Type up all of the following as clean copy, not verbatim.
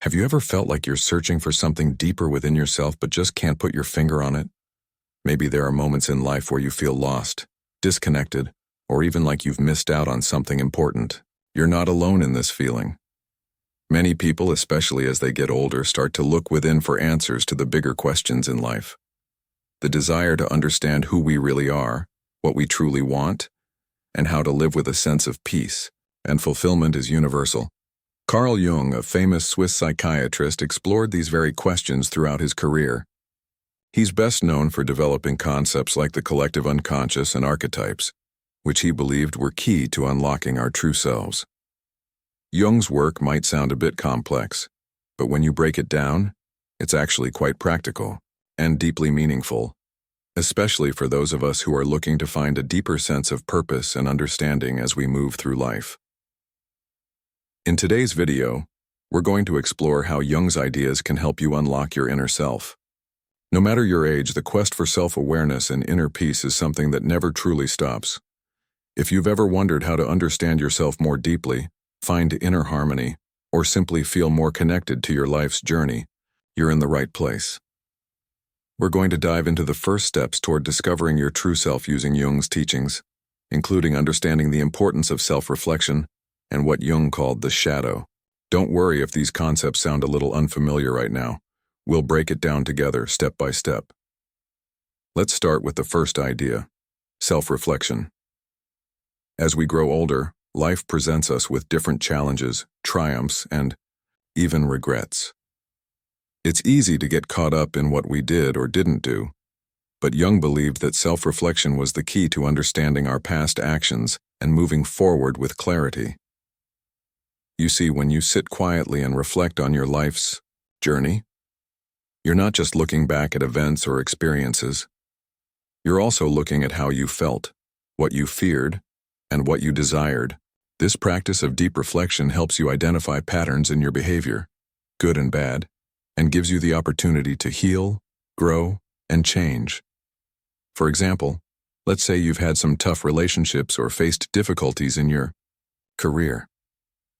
Have you ever felt like you're searching for something deeper within yourself but just can't put your finger on it? Maybe there are moments in life where you feel lost, disconnected, or even like you've missed out on something important. You're not alone in this feeling. Many people, especially as they get older, start to look within for answers to the bigger questions in life. The desire to understand who we really are, what we truly want, and how to live with a sense of peace and fulfillment is universal. Carl Jung, a famous Swiss psychiatrist, explored these very questions throughout his career. He's best known for developing concepts like the collective unconscious and archetypes, which he believed were key to unlocking our true selves. Jung's work might sound a bit complex, but when you break it down, it's actually quite practical and deeply meaningful, especially for those of us who are looking to find a deeper sense of purpose and understanding as we move through life. In today's video, we're going to explore how Jung's ideas can help you unlock your inner self. No matter your age, the quest for self-awareness and inner peace is something that never truly stops. If you've ever wondered how to understand yourself more deeply, find inner harmony, or simply feel more connected to your life's journey, you're in the right place. We're going to dive into the first steps toward discovering your true self using Jung's teachings, including understanding the importance of self-reflection and what Jung called the shadow. Don't worry if these concepts sound a little unfamiliar right now. We'll break it down together, step by step. Let's start with the first idea, self-reflection. As we grow older, life presents us with different challenges, triumphs, and even regrets. It's easy to get caught up in what we did or didn't do, but Jung believed that self-reflection was the key to understanding our past actions and moving forward with clarity. You see, when you sit quietly and reflect on your life's journey, you're not just looking back at events or experiences. You're also looking at how you felt, what you feared, and what you desired. This practice of deep reflection helps you identify patterns in your behavior, good and bad, and gives you the opportunity to heal, grow, and change. For example, let's say you've had some tough relationships or faced difficulties in your career.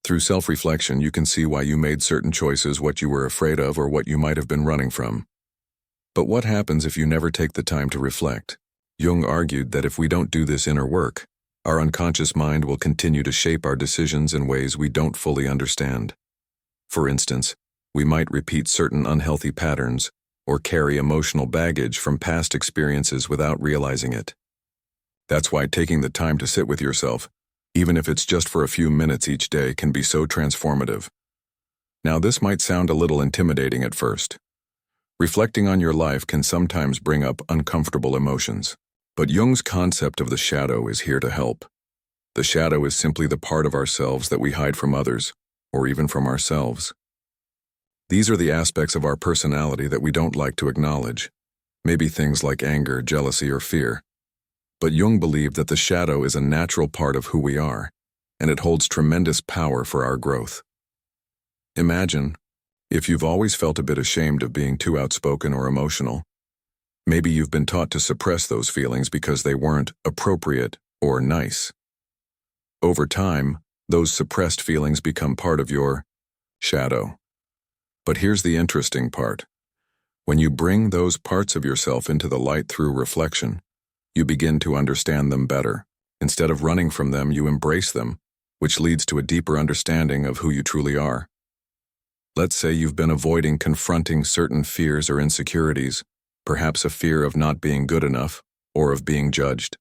Through self-reflection, you can see why you made certain choices, what you were afraid of, or what you might have been running from. But what happens if you never take the time to reflect? Jung argued that if we don't do this inner work, our unconscious mind will continue to shape our decisions in ways we don't fully understand. For instance, we might repeat certain unhealthy patterns or carry emotional baggage from past experiences without realizing it. That's why taking the time to sit with yourself, even if it's just for a few minutes each day, can be so transformative. Now, this might sound a little intimidating at first. Reflecting on your life can sometimes bring up uncomfortable emotions, but Jung's concept of the shadow is here to help. The shadow is simply the part of ourselves that we hide from others, or even from ourselves. These are the aspects of our personality that we don't like to acknowledge, maybe things like anger, jealousy, or fear. But Jung believed that the shadow is a natural part of who we are, and it holds tremendous power for our growth. Imagine if you've always felt a bit ashamed of being too outspoken or emotional. Maybe you've been taught to suppress those feelings because they weren't appropriate or nice. Over time, those suppressed feelings become part of your shadow. But here's the interesting part. When you bring those parts of yourself into the light through reflection, you begin to understand them better. Instead of running from them, you embrace them, which leads to a deeper understanding of who you truly are. Let's say you've been avoiding confronting certain fears or insecurities, perhaps a fear of not being good enough or of being judged.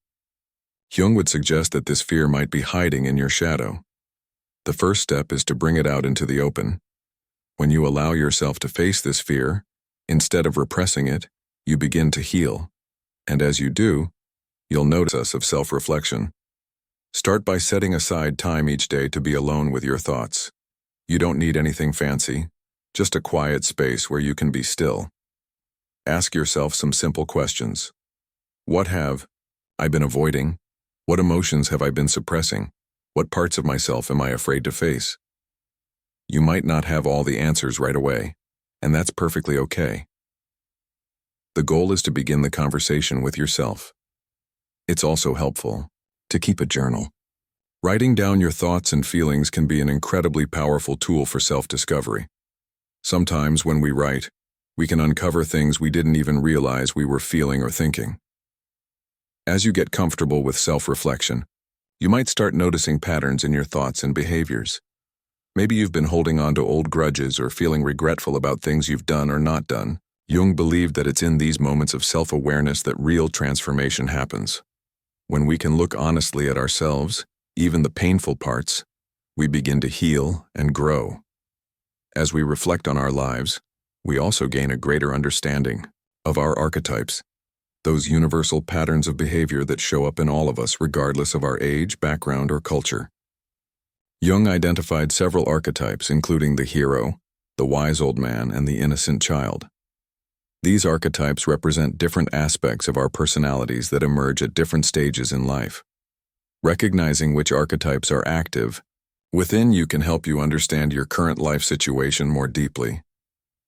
Jung would suggest that this fear might be hiding in your shadow. The first step is to bring it out into the open. When you allow yourself to face this fear, instead of repressing it, you begin to heal. And as you do, you'll notice of self-reflection. Start by setting aside time each day to be alone with your thoughts. You don't need anything fancy, just a quiet space where you can be still. Ask yourself some simple questions. What have I been avoiding? What emotions have I been suppressing? What parts of myself am I afraid to face? You might not have all the answers right away, and that's perfectly okay. The goal is to begin the conversation with yourself. It's also helpful to keep a journal. Writing down your thoughts and feelings can be an incredibly powerful tool for self-discovery. Sometimes when we write, we can uncover things we didn't even realize we were feeling or thinking. As you get comfortable with self-reflection, you might start noticing patterns in your thoughts and behaviors. Maybe you've been holding on to old grudges or feeling regretful about things you've done or not done. Jung believed that it's in these moments of self-awareness that real transformation happens. When we can look honestly at ourselves, even the painful parts, we begin to heal and grow. As we reflect on our lives, we also gain a greater understanding of our archetypes, those universal patterns of behavior that show up in all of us regardless of our age, background, or culture. Jung identified several archetypes, including the hero, the wise old man, and the innocent child. These archetypes represent different aspects of our personalities that emerge at different stages in life. Recognizing which archetypes are active within you can help you understand your current life situation more deeply.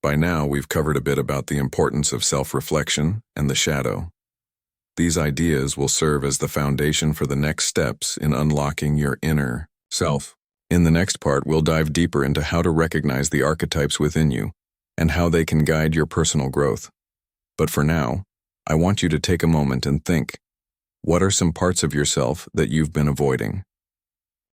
By now, we've covered a bit about the importance of self-reflection and the shadow. These ideas will serve as the foundation for the next steps in unlocking your inner self. In the next part, we'll dive deeper into how to recognize the archetypes within you and how they can guide your personal growth. But for now, I want you to take a moment and think, what are some parts of yourself that you've been avoiding?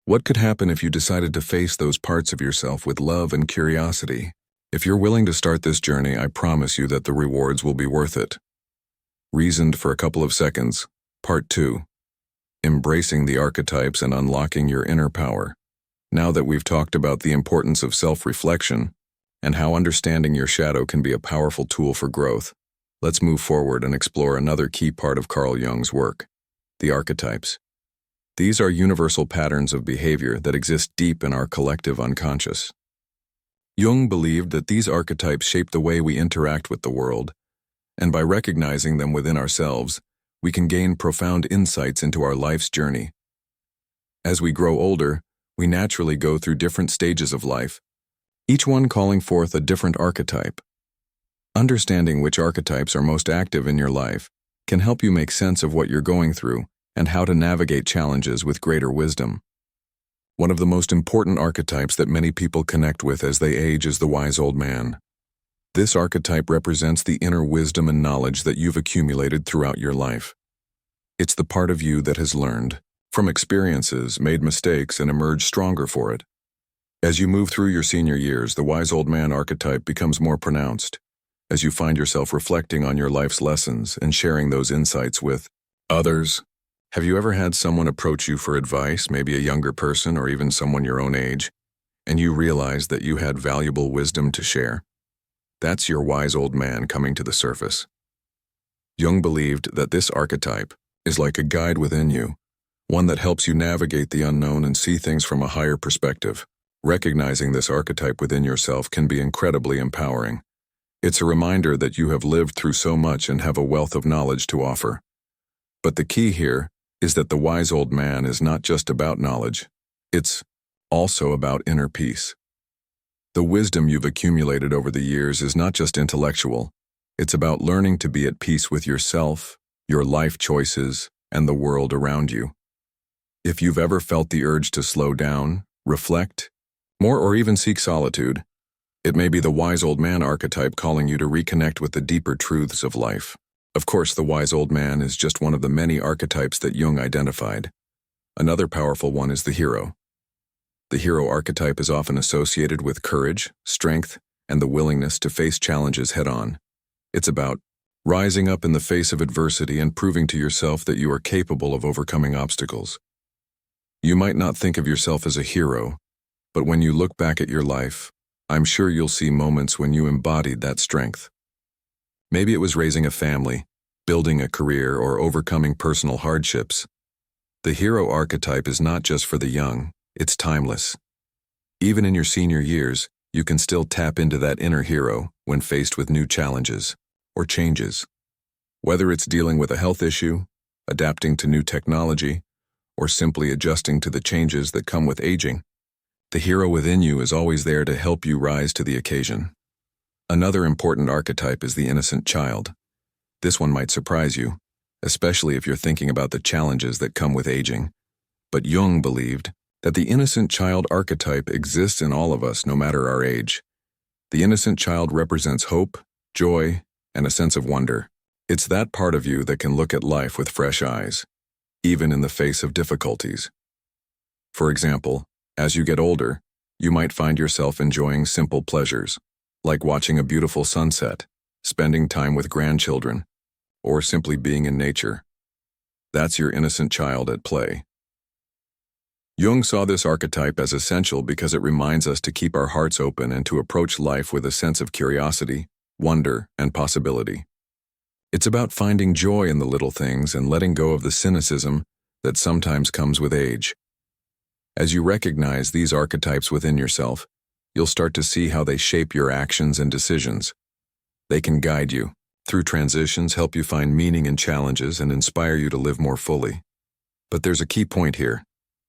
What could happen if you decided to face those parts of yourself with love and curiosity? If you're willing to start this journey, I promise you that the rewards will be worth it. Reasoned for a couple of seconds. Part 2. Embracing the archetypes and unlocking your inner power. Now that we've talked about the importance of self-reflection and how understanding your shadow can be a powerful tool for growth, let's move forward and explore another key part of Carl Jung's work, the archetypes. These are universal patterns of behavior that exist deep in our collective unconscious. Jung believed that these archetypes shape the way we interact with the world, and by recognizing them within ourselves, we can gain profound insights into our life's journey. As we grow older, we naturally go through different stages of life, each one calling forth a different archetype. Understanding which archetypes are most active in your life can help you make sense of what you're going through and how to navigate challenges with greater wisdom. One of the most important archetypes that many people connect with as they age is the wise old man. This archetype represents the inner wisdom and knowledge that you've accumulated throughout your life. It's the part of you that has learned from experiences, made mistakes, and emerged stronger for it. As you move through your senior years, the wise old man archetype becomes more pronounced, as you find yourself reflecting on your life's lessons and sharing those insights with others. Have you ever had someone approach you for advice, maybe a younger person or even someone your own age, and you realized that you had valuable wisdom to share? That's your wise old man coming to the surface. Jung believed that this archetype is like a guide within you, one that helps you navigate the unknown and see things from a higher perspective. Recognizing this archetype within yourself can be incredibly empowering. It's a reminder that you have lived through so much and have a wealth of knowledge to offer. But the key here is that the wise old man is not just about knowledge, it's also about inner peace. The wisdom you've accumulated over the years is not just intellectual, it's about learning to be at peace with yourself, your life choices, and the world around you. If you've ever felt the urge to slow down, reflect, more or even seek solitude, it may be the wise old man archetype calling you to reconnect with the deeper truths of life. Of course, the wise old man is just one of the many archetypes that Jung identified. Another powerful one is the hero. The hero archetype is often associated with courage, strength, and the willingness to face challenges head-on. It's about rising up in the face of adversity and proving to yourself that you are capable of overcoming obstacles. You might not think of yourself as a hero, but when you look back at your life, I'm sure you'll see moments when you embodied that strength. Maybe it was raising a family, building a career, or overcoming personal hardships. The hero archetype is not just for the young, it's timeless. Even in your senior years, you can still tap into that inner hero when faced with new challenges or changes. Whether it's dealing with a health issue, adapting to new technology, or simply adjusting to the changes that come with aging, the hero within you is always there to help you rise to the occasion. Another important archetype is the innocent child. This one might surprise you, especially if you're thinking about the challenges that come with aging. But Jung believed that the innocent child archetype exists in all of us no matter our age. The innocent child represents hope, joy, and a sense of wonder. It's that part of you that can look at life with fresh eyes, even in the face of difficulties. For example, as you get older, you might find yourself enjoying simple pleasures, like watching a beautiful sunset, spending time with grandchildren, or simply being in nature. That's your innocent child at play. Jung saw this archetype as essential because it reminds us to keep our hearts open and to approach life with a sense of curiosity, wonder, and possibility. It's about finding joy in the little things and letting go of the cynicism that sometimes comes with age. As you recognize these archetypes within yourself, you'll start to see how they shape your actions and decisions. They can guide you through transitions, help you find meaning in challenges, and inspire you to live more fully. But there's a key point here.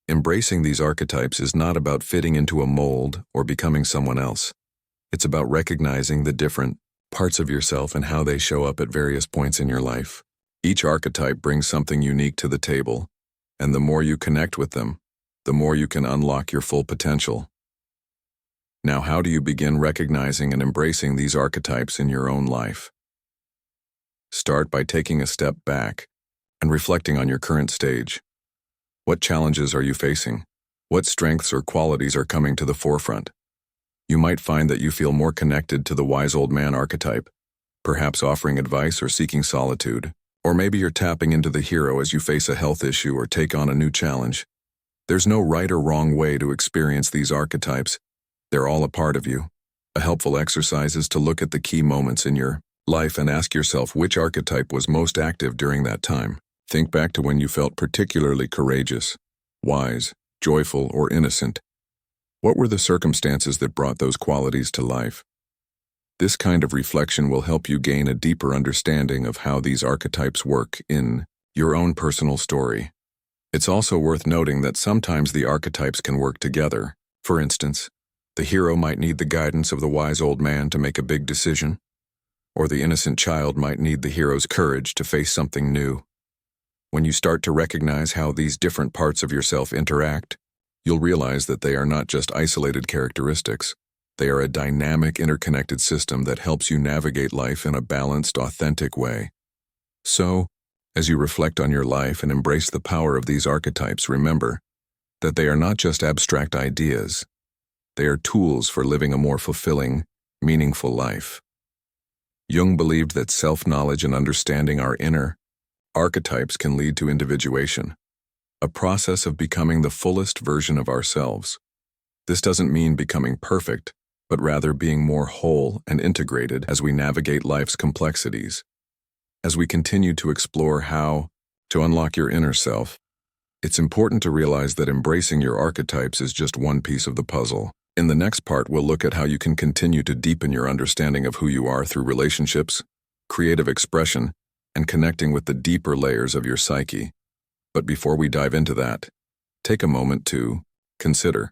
Embracing these archetypes is not about fitting into a mold or becoming someone else. It's about recognizing the different parts of yourself and how they show up at various points in your life. Each archetype brings something unique to the table, and the more you connect with them, the more you can unlock your full potential. Now, how do you begin recognizing and embracing these archetypes in your own life? Start by taking a step back and reflecting on your current stage. What challenges are you facing? What strengths or qualities are coming to the forefront? You might find that you feel more connected to the wise old man archetype, perhaps offering advice or seeking solitude. Or maybe you're tapping into the hero as you face a health issue or take on a new challenge. There's no right or wrong way to experience these archetypes. They're all a part of you. A helpful exercise is to look at the key moments in your life and ask yourself which archetype was most active during that time. Think back to when you felt particularly courageous, wise, joyful, or innocent. What were the circumstances that brought those qualities to life? This kind of reflection will help you gain a deeper understanding of how these archetypes work in your own personal story. It's also worth noting that sometimes the archetypes can work together. For instance, the hero might need the guidance of the wise old man to make a big decision, or the innocent child might need the hero's courage to face something new. When you start to recognize how these different parts of yourself interact, you'll realize that they are not just isolated characteristics. They are a dynamic, interconnected system that helps you navigate life in a balanced, authentic way. So, as you reflect on your life and embrace the power of these archetypes, remember that they are not just abstract ideas. They are tools for living a more fulfilling, meaningful life. Jung believed that self-knowledge and understanding our inner archetypes can lead to individuation, a process of becoming the fullest version of ourselves. This doesn't mean becoming perfect, but rather being more whole and integrated as we navigate life's complexities. As we continue to explore how to unlock your inner self, it's important to realize that embracing your archetypes is just one piece of the puzzle. In the next part, we'll look at how you can continue to deepen your understanding of who you are through relationships, creative expression, and connecting with the deeper layers of your psyche. But before we dive into that, take a moment to consider: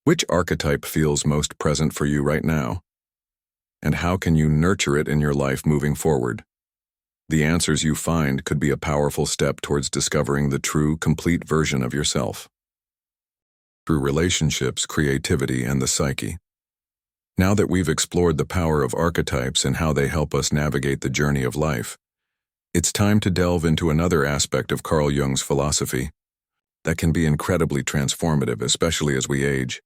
which archetype feels most present for you right now? And how can you nurture it in your life moving forward? The answers you find could be a powerful step towards discovering the true, complete version of yourself. Through relationships, creativity, and the psyche. Now that we've explored the power of archetypes and how they help us navigate the journey of life, it's time to delve into another aspect of Carl Jung's philosophy that can be incredibly transformative, especially as we age: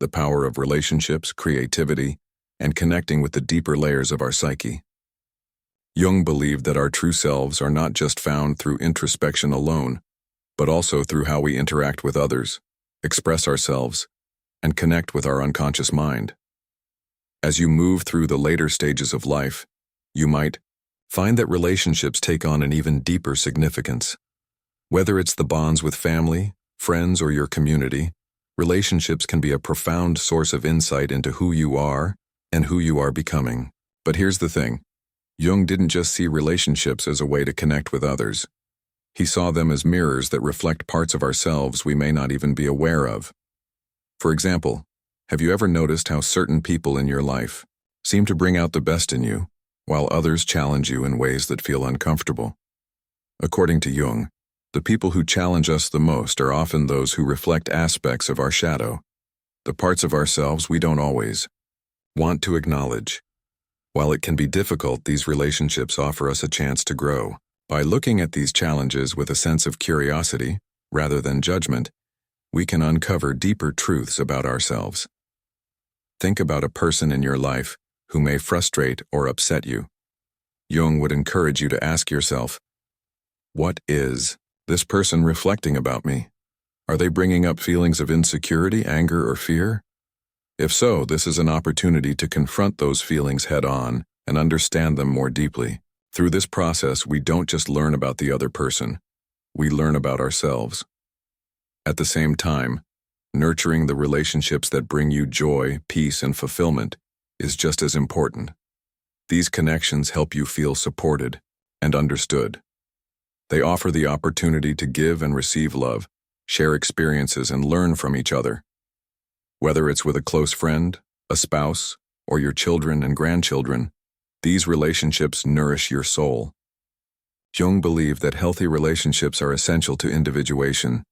the power of relationships, creativity, and connecting with the deeper layers of our psyche. Jung believed that our true selves are not just found through introspection alone, but also through how we interact with others, express ourselves, and connect with our unconscious mind. As you move through the later stages of life, you might find that relationships take on an even deeper significance. Whether it's the bonds with family, friends, or your community, relationships can be a profound source of insight into who you are and who you are becoming. But here's the thing: Jung didn't just see relationships as a way to connect with others. He saw them as mirrors that reflect parts of ourselves we may not even be aware of. For example, have you ever noticed how certain people in your life seem to bring out the best in you, while others challenge you in ways that feel uncomfortable? According to Jung, the people who challenge us the most are often those who reflect aspects of our shadow, the parts of ourselves we don't always Want to acknowledge. While it can be difficult, these relationships offer us a chance to grow. By looking at these challenges with a sense of curiosity, rather than judgment, we can uncover deeper truths about ourselves. Think about a person in your life who may frustrate or upset you. Jung would encourage you to ask yourself, what is this person reflecting about me? Are they bringing up feelings of insecurity, anger, or fear? If so, this is an opportunity to confront those feelings head-on and understand them more deeply. Through this process, we don't just learn about the other person, we learn about ourselves. At the same time, nurturing the relationships that bring you joy, peace, and fulfillment is just as important. These connections help you feel supported and understood. They offer the opportunity to give and receive love, share experiences, and learn from each other. Whether it's with a close friend, a spouse, or your children and grandchildren, these relationships nourish your soul. Jung believed that healthy relationships are essential to individuation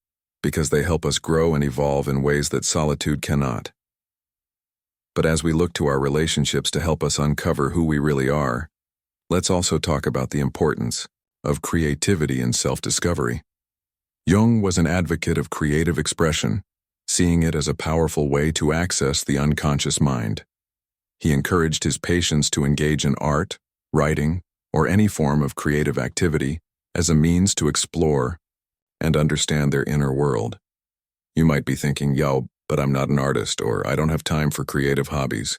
because they help us grow and evolve in ways that solitude cannot. But as we look to our relationships to help us uncover who we really are, let's also talk about the importance of creativity and self-discovery. Jung was an advocate of creative expression, seeing it as a powerful way to access the unconscious mind. He encouraged his patients to engage in art, writing, or any form of creative activity as a means to explore and understand their inner world. You might be thinking, yo, but I'm not an artist, or I don't have time for creative hobbies.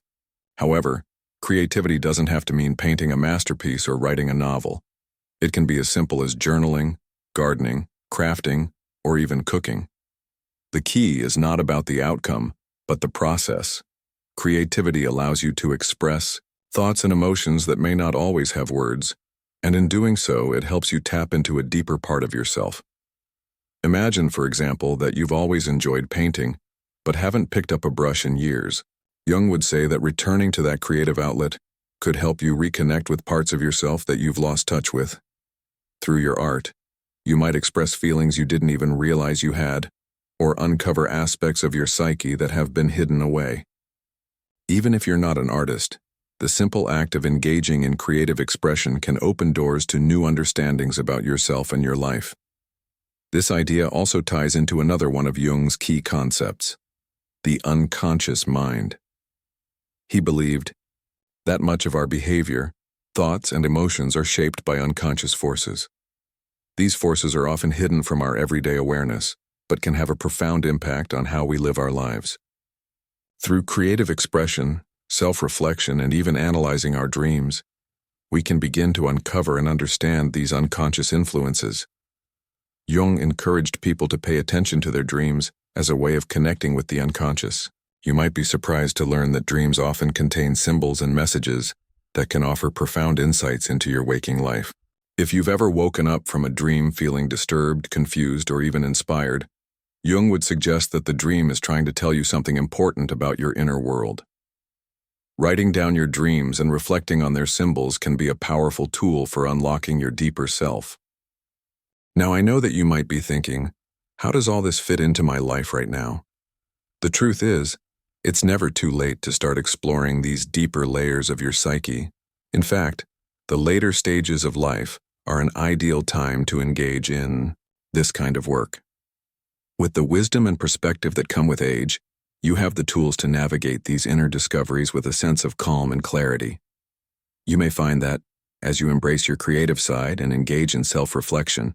However, creativity doesn't have to mean painting a masterpiece or writing a novel. It can be as simple as journaling, gardening, crafting, or even cooking. The key is not about the outcome, but the process. Creativity allows you to express thoughts and emotions that may not always have words, and in doing so, it helps you tap into a deeper part of yourself. Imagine, for example, that you've always enjoyed painting, but haven't picked up a brush in years. Jung would say that returning to that creative outlet could help you reconnect with parts of yourself that you've lost touch with. Through your art, you might express feelings you didn't even realize you had, or uncover aspects of your psyche that have been hidden away. Even if you're not an artist, the simple act of engaging in creative expression can open doors to new understandings about yourself and your life. This idea also ties into another one of Jung's key concepts, the unconscious mind. He believed that much of our behavior, thoughts, and emotions are shaped by unconscious forces. These forces are often hidden from our everyday awareness, but can have a profound impact on how we live our lives. Through creative expression, self-reflection, and even analyzing our dreams, we can begin to uncover and understand these unconscious influences. Jung encouraged people to pay attention to their dreams as a way of connecting with the unconscious. You might be surprised to learn that dreams often contain symbols and messages that can offer profound insights into your waking life. If you've ever woken up from a dream feeling disturbed, confused, or even inspired, Jung would suggest that the dream is trying to tell you something important about your inner world. Writing down your dreams and reflecting on their symbols can be a powerful tool for unlocking your deeper self. Now, I know that you might be thinking, how does all this fit into my life right now? The truth is, it's never too late to start exploring these deeper layers of your psyche. In fact, the later stages of life are an ideal time to engage in this kind of work. With the wisdom and perspective that come with age, you have the tools to navigate these inner discoveries with a sense of calm and clarity. You may find that, as you embrace your creative side and engage in self-reflection,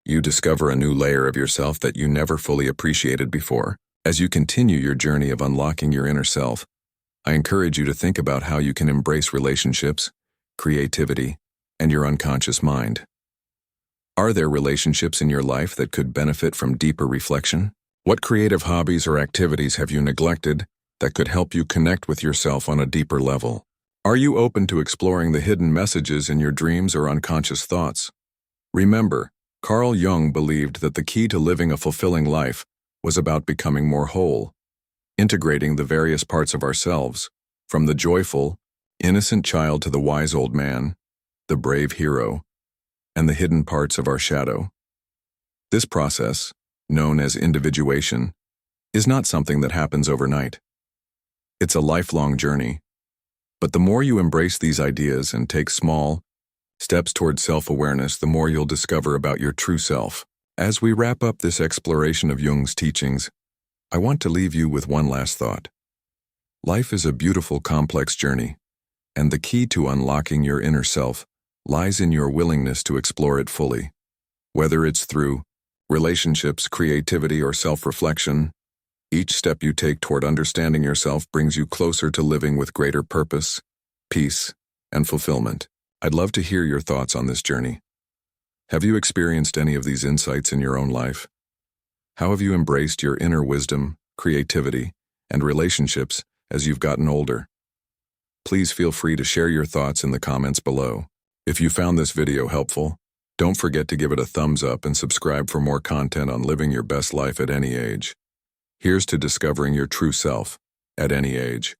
you discover a new layer of yourself that you never fully appreciated before. As you continue your journey of unlocking your inner self, I encourage you to think about how you can embrace relationships, creativity, and your unconscious mind. Are there relationships in your life that could benefit from deeper reflection? What creative hobbies or activities have you neglected that could help you connect with yourself on a deeper level? Are you open to exploring the hidden messages in your dreams or unconscious thoughts? Remember, Carl Jung believed that the key to living a fulfilling life was about becoming more whole, integrating the various parts of ourselves, from the joyful, innocent child to the wise old man, the brave hero, and the hidden parts of our shadow. This process, known as individuation, is not something that happens overnight. It's a lifelong journey, But the more you embrace these ideas and take small steps towards self-awareness, the more you'll discover about your true self. As we wrap up this exploration of Jung's teachings, I want to leave you with one last thought. Life is a beautiful, complex journey, and the key to unlocking your inner self lies in your willingness to explore it fully. Whether it's through relationships, creativity, or self-reflection, each step you take toward understanding yourself brings you closer to living with greater purpose, peace, and fulfillment. I'd love to hear your thoughts on this journey. Have you experienced any of these insights in your own life? How have you embraced your inner wisdom, creativity, and relationships as you've gotten older? Please feel free to share your thoughts in the comments below. If you found this video helpful, don't forget to give it a thumbs up and subscribe for more content on living your best life at any age. Here's to discovering your true self at any age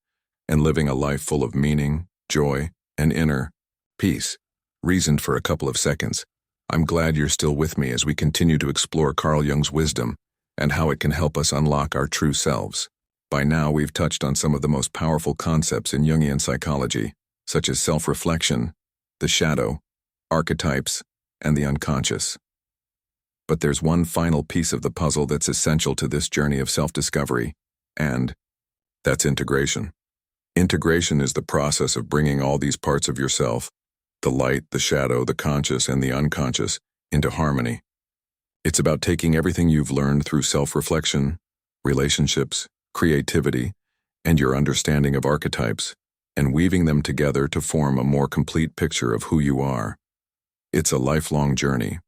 and living a life full of meaning, joy, and inner peace. Reasoned for a couple of seconds. I'm glad you're still with me as we continue to explore Carl Jung's wisdom and how it can help us unlock our true selves. By now, we've touched on some of the most powerful concepts in Jungian psychology, such as self-reflection, the shadow, archetypes, and the unconscious. But there's one final piece of the puzzle that's essential to this journey of self-discovery, and that's integration. Integration is the process of bringing all these parts of yourself, the light, the shadow, the conscious, and the unconscious, into harmony. It's about taking everything you've learned through self-reflection, relationships, creativity, and your understanding of archetypes, and weaving them together to form a more complete picture of who you are. It's a lifelong journey,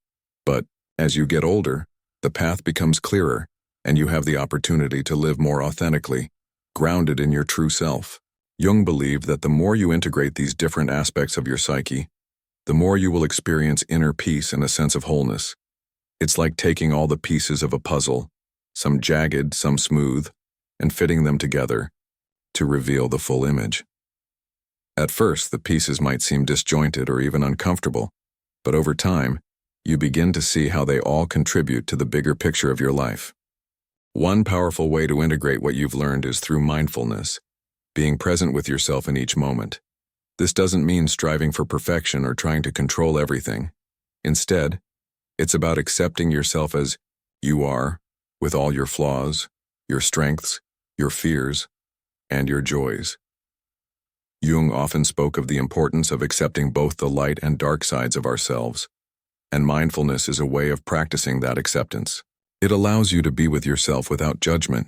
but as you get older, the path becomes clearer, and you have the opportunity to live more authentically, grounded in your true self. Jung believed that the more you integrate these different aspects of your psyche, the more you will experience inner peace and a sense of wholeness. It's like taking all the pieces of a puzzle, some jagged, some smooth, and fitting them together to reveal the full image. At first, the pieces might seem disjointed or even uncomfortable, but over time, you begin to see how they all contribute to the bigger picture of your life. One powerful way to integrate what you've learned is through mindfulness, being present with yourself in each moment. This doesn't mean striving for perfection or trying to control everything. Instead, it's about accepting yourself as you are, with all your flaws, your strengths, your fears, and your joys. Jung often spoke of the importance of accepting both the light and dark sides of ourselves, and mindfulness is a way of practicing that acceptance. It allows you to be with yourself without judgment,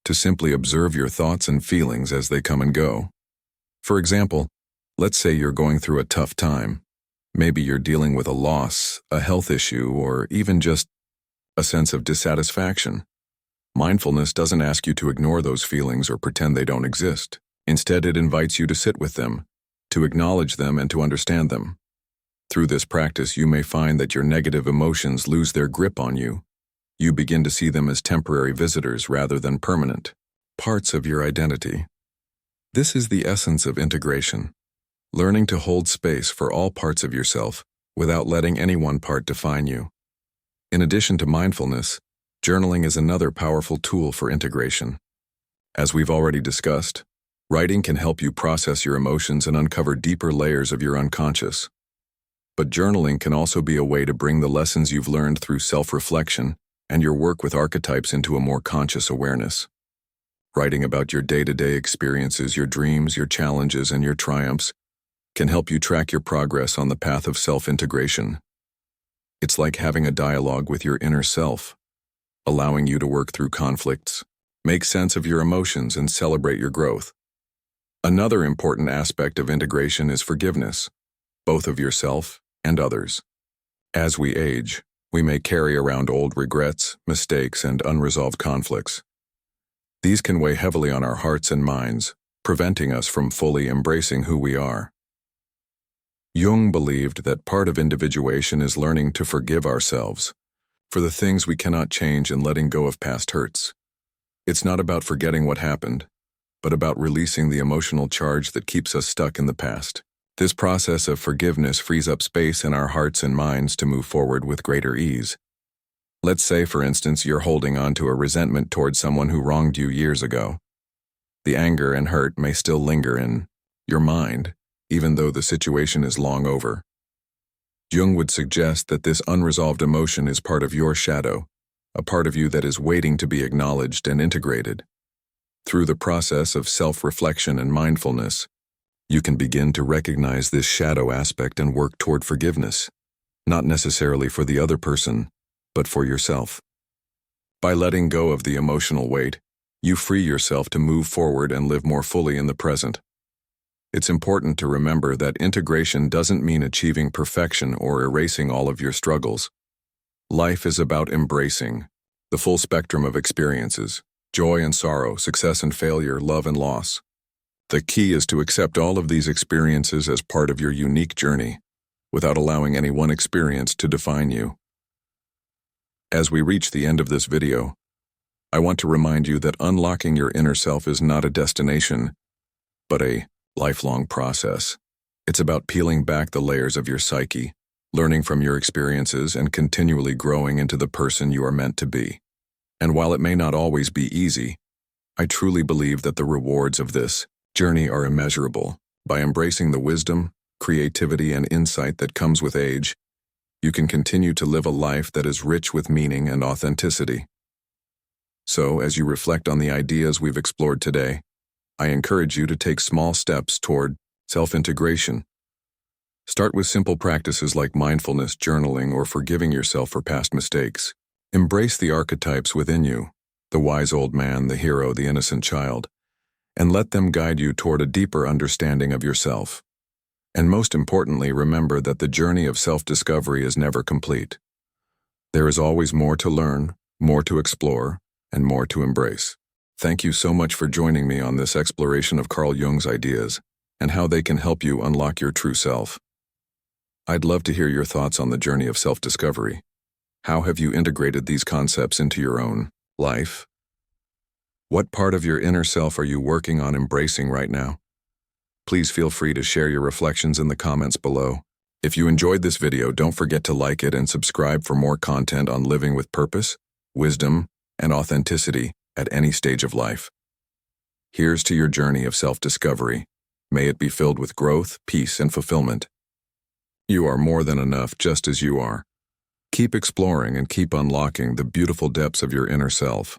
to simply observe your thoughts and feelings as they come and go. For example, let's say you're going through a tough time. Maybe you're dealing with a loss, a health issue, or even just a sense of dissatisfaction. Mindfulness doesn't ask you to ignore those feelings or pretend they don't exist. Instead, it invites you to sit with them, to acknowledge them, and to understand them. Through this practice, you may find that your negative emotions lose their grip on you. You begin to see them as temporary visitors rather than permanent parts of your identity. This is the essence of integration, learning to hold space for all parts of yourself without letting any one part define you. In addition to mindfulness, journaling is another powerful tool for integration. As we've already discussed, writing can help you process your emotions and uncover deeper layers of your unconscious. But journaling can also be a way to bring the lessons you've learned through self-reflection and your work with archetypes into a more conscious awareness. Writing about your day-to-day experiences, your dreams, your challenges, and your triumphs can help you track your progress on the path of self-integration. It's like having a dialogue with your inner self, allowing you to work through conflicts, make sense of your emotions, and celebrate your growth. Another important aspect of integration is forgiveness, both of yourself and others. As we age, we may carry around old regrets, mistakes, and unresolved conflicts. These can weigh heavily on our hearts and minds, preventing us from fully embracing who we are. Jung believed that part of individuation is learning to forgive ourselves for the things we cannot change and letting go of past hurts. It's not about forgetting what happened, but about releasing the emotional charge that keeps us stuck in the past. This process of forgiveness frees up space in our hearts and minds to move forward with greater ease. Let's say, for instance, you're holding on to a resentment towards someone who wronged you years ago. The anger and hurt may still linger, and your mind, even though the situation is long over. Jung would suggest that this unresolved emotion is part of your shadow, a part of you that is waiting to be acknowledged and integrated. Through the process of self-reflection and mindfulness, you can begin to recognize this shadow aspect and work toward forgiveness, not necessarily for the other person, but for yourself. By letting go of the emotional weight, you free yourself to move forward and live more fully in the present. It's important to remember that integration doesn't mean achieving perfection or erasing all of your struggles. Life is about embracing the full spectrum of experiences, joy and sorrow, success and failure, love and loss. The key is to accept all of these experiences as part of your unique journey, without allowing any one experience to define you. As we reach the end of this video, I want to remind you that unlocking your inner self is not a destination, but a lifelong process. It's about peeling back the layers of your psyche, learning from your experiences, and continually growing into the person you are meant to be. And while it may not always be easy, I truly believe that the rewards of this journey are immeasurable. By embracing the wisdom, creativity, and insight that comes with age, you can continue to live a life that is rich with meaning and authenticity. So, as you reflect on the ideas we've explored today, I encourage you to take small steps toward self-integration. Start with simple practices like mindfulness, journaling, or forgiving yourself for past mistakes. Embrace the archetypes within you, the wise old man, the hero, the innocent child, and let them guide you toward a deeper understanding of yourself. And most importantly, remember that the journey of self-discovery is never complete. There is always more to learn, more to explore, and more to embrace. Thank you so much for joining me on this exploration of Carl Jung's ideas and how they can help you unlock your true self. I'd love to hear your thoughts on the journey of self-discovery. How have you integrated these concepts into your own life? What part of your inner self are you working on embracing right now? Please feel free to share your reflections in the comments below. If you enjoyed this video, don't forget to like it and subscribe for more content on living with purpose, wisdom, and authenticity at any stage of life. Here's to your journey of self-discovery. May it be filled with growth, peace, and fulfillment. You are more than enough just as you are. Keep exploring and keep unlocking the beautiful depths of your inner self.